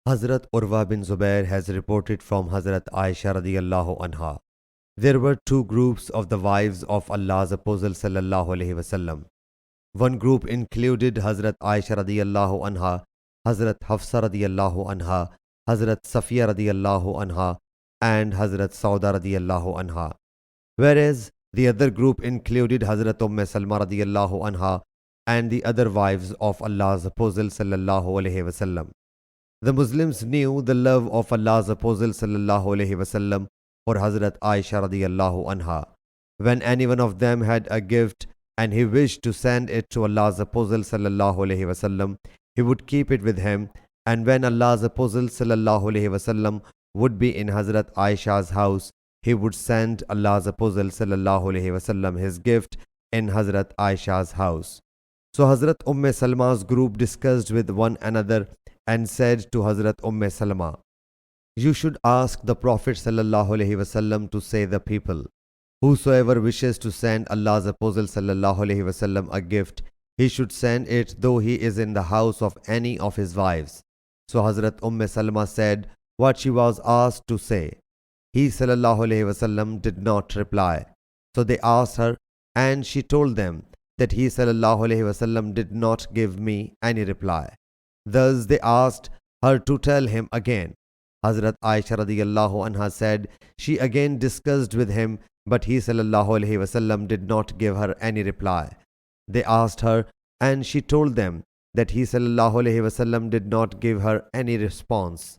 Hazrat Urwa bin Zubair has reported from Hazrat Aisha radiyallahu anha. There were two groups of the wives of Allah's Apostle sallallahu alaihi wasallam. One group included Hazrat Aisha radiyallahu anha, Hazrat Hafsa radiyallahu anha, Hazrat Safiya radiyallahu anha, and Hazrat Sauda radiyallahu anha. Whereas the other group included Hazrat Salma radiyallahu anha and the other wives of Allah's Apostle sallallahu alaihi wasallam. The Muslims knew the love of Allah's Apostle sallallahu alaihi wasallam for Hazrat Aisha radiyallahu anha. When any one of them had a gift and he wished to send it to Allah's Apostle sallallahu alaihi wasallam, he would keep it with him, and when Allah's Apostle sallallahu alaihi wasallam would be in Hazrat Aisha's house, he would send Allah's Apostle sallallahu alaihi wasallam his gift in Hazrat Aisha's house. So Hazrat Salma's group discussed with one another and said to Hazrat Salma, "You should ask the Prophet sallallahu alaihi wasallam to say the people, whosoever wishes to send Allah's Apostle sallallahu alaihi wasallam a gift, he should send it though he is in the house of any of his wives." So Hazrat Salma said what she was asked to say. He sallallahu alaihi wasallam did not reply. So they asked her, and she told them that he sallallahu alaihi wasallam did not give me any reply. Thus they asked her to tell him again. Hazrat Aisha radiyallahu anha said she again discussed with him, but he sallallahu alaihi wasallam did not give her any reply. They asked her, and she told them that he sallallahu alaihi wasallam did not give her any response.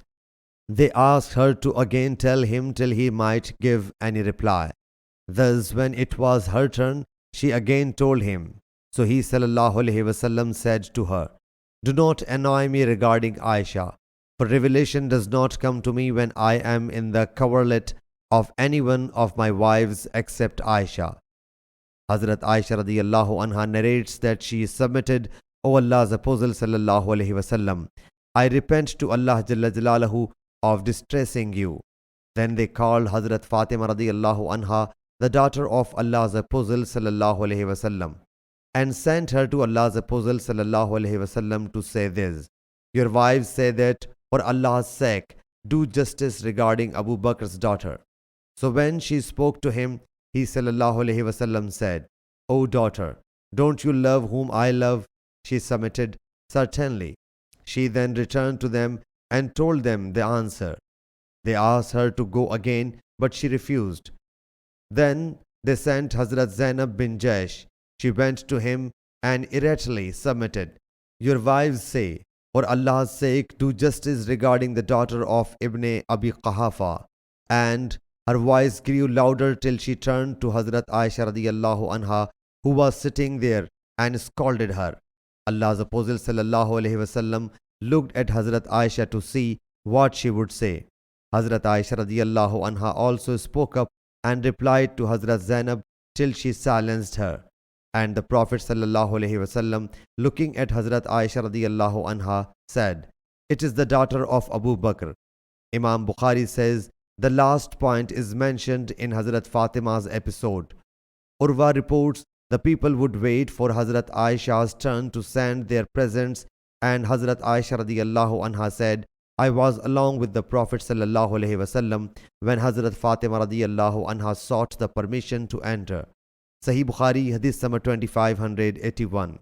They asked her to again tell him till he might give any reply. Thus when it was her turn, she again told him. So he sallallahu alaihi wasallam said to her, "Do not annoy me regarding Aisha, for revelation does not come to me when I am in the coverlet of any one of my wives except Aisha." Hazrat Aisha radiyallahu anha narrates that she submitted, "O Allah's Apostle sallallahu alaihi wasallam, I repent to Allah Jalla Jalaluhu of distressing you." Then they called Hazrat Fatima radiyallahu anha, the daughter of Allah's Apostle sallallahu alaihi wasallam, and sent her to Allah's Apostle sallallahu alaihi wasallam to say this: "Your wives say that, for Allah's sake, do justice regarding Abu Bakr's daughter." So when she spoke to him, he sallallahu alaihi wasallam said, "O daughter, don't you love whom I love?" She submitted, "Certainly." She then returned to them and told them the answer. They asked her to go again, but she refused. Then they sent Hazrat Zainab bin Jaish. She went to him and immediately submitted. "Your wives say, for Allah's sake, do justice regarding the daughter of Ibn Abi Qahafa." And her voice grew louder till she turned to Hazrat Aisha radiyallahu anha, who was sitting there, and scolded her. Allah's Apostle sallallahu alaihi wasallam looked at Hazrat Aisha to see what she would say. Hazrat Aisha radiyallahu anha also spoke up and replied to Hazrat Zainab till she silenced her. And the Prophet sallallahu alaihi wasallam, looking at Hazrat Aisha radiyallahu anha, said, "It is the daughter of Abu Bakr." Imam Bukhari says the last point is mentioned in Hazrat Fatima's episode. Urwa reports the people would wait for Hazrat Aisha's turn to send their presents, and Hazrat Aisha radiyallahu anha said, "I was along with the Prophet sallallahu alaihi wasallam when Hazrat Fatima radiyallahu anha sought the permission to enter." Sahih Bukhari Hadith number 2581.